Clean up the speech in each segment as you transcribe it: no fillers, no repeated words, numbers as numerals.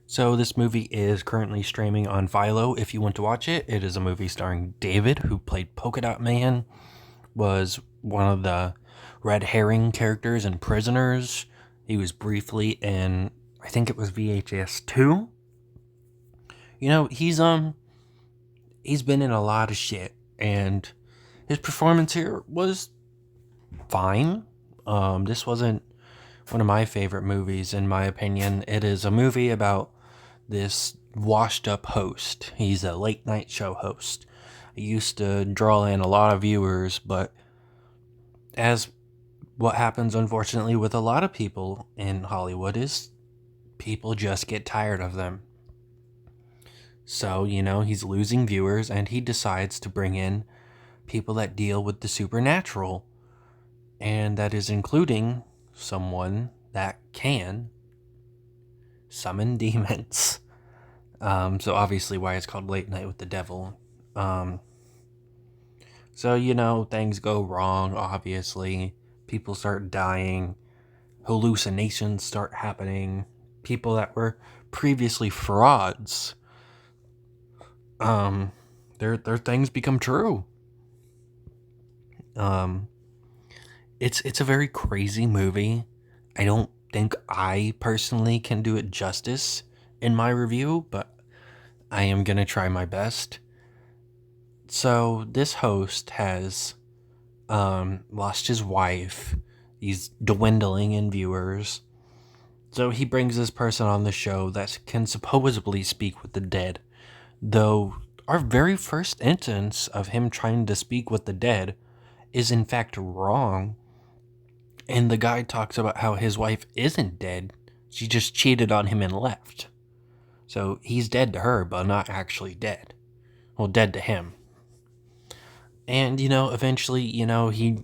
So this movie is currently streaming on Philo if you want to watch it. It is a movie starring David, who played Polka Dot Man, was one of the red herring characters in Prisoners. He was briefly in, I think it was VHS 2. He's been in a lot of shit, and his performance here was fine. This wasn't one of my favorite movies, in my opinion. It is a movie about this washed up host. He's a late night show host. He used to draw in a lot of viewers, but as what happens unfortunately with a lot of people in Hollywood is people just get tired of them. So, he's losing viewers and he decides to bring in people that deal with the supernatural. And that is including someone that can summon demons. So obviously why it's called Late Night with the Devil. So, things go wrong, obviously. People start dying. Hallucinations start happening. People that were previously frauds, their things become true. It's a very crazy movie. I don't think I personally can do it justice in my review, but I am gonna try my best. So this host has lost his wife. He's dwindling in viewers. So he brings this person on the show that can supposedly speak with the dead. Though our very first instance of him trying to speak with the dead is in fact wrong. And the guy talks about how his wife isn't dead. She just cheated on him and left. So he's dead to her, but not actually dead. Well, dead to him. And, eventually, he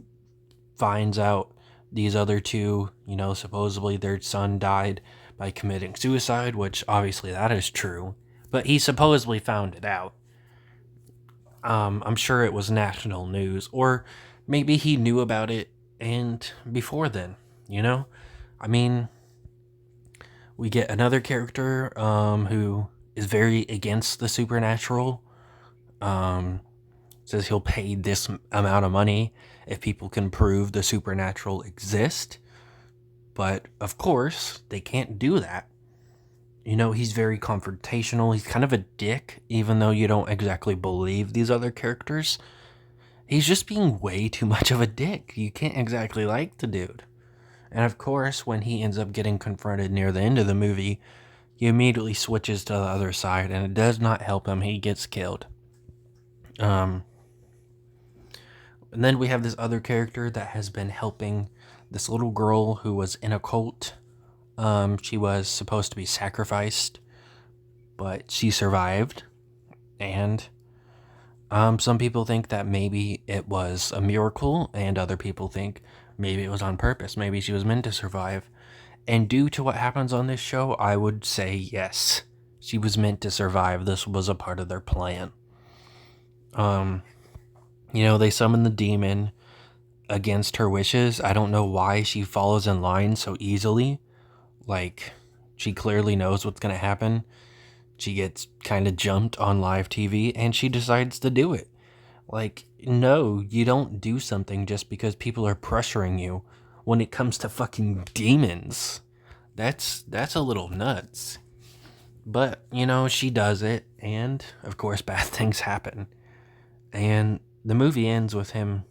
finds out these other two, supposedly their son died by committing suicide, which obviously that is true. But he supposedly found it out. I'm sure it was national news, or maybe he knew about it and before then, I mean, we get another character who is very against the supernatural. Says he'll pay this amount of money if people can prove the supernatural exist. But of course, they can't do that. He's very confrontational. He's kind of a dick, even though you don't exactly believe these other characters. He's just being way too much of a dick. You can't exactly like the dude. And of course, when he ends up getting confronted near the end of the movie, he immediately switches to the other side, and it does not help him. He gets killed. And then we have this other character that has been helping this little girl who was in a cult. She was supposed to be sacrificed, but she survived. And some people think that maybe it was a miracle, and other people think maybe it was on purpose. Maybe she was meant to survive. And due to what happens on this show, I would say yes. She was meant to survive. This was a part of their plan. They summon the demon against her wishes. I don't know why she follows in line so easily. Like, she clearly knows what's going to happen. She gets kind of jumped on live TV and she decides to do it. Like, no, you don't do something just because people are pressuring you when it comes to fucking demons. That's a little nuts. But, she does it, and of course bad things happen. And the movie ends with him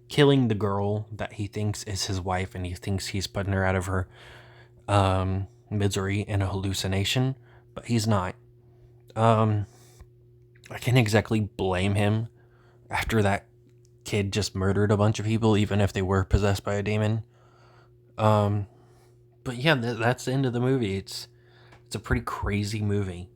killing the girl that he thinks is his wife, and he thinks he's putting her out of her misery in a hallucination, but he's not. I can't exactly blame him after that kid just murdered a bunch of people, even if they were possessed by a demon. But yeah, that's the end of the movie. It's a pretty crazy movie.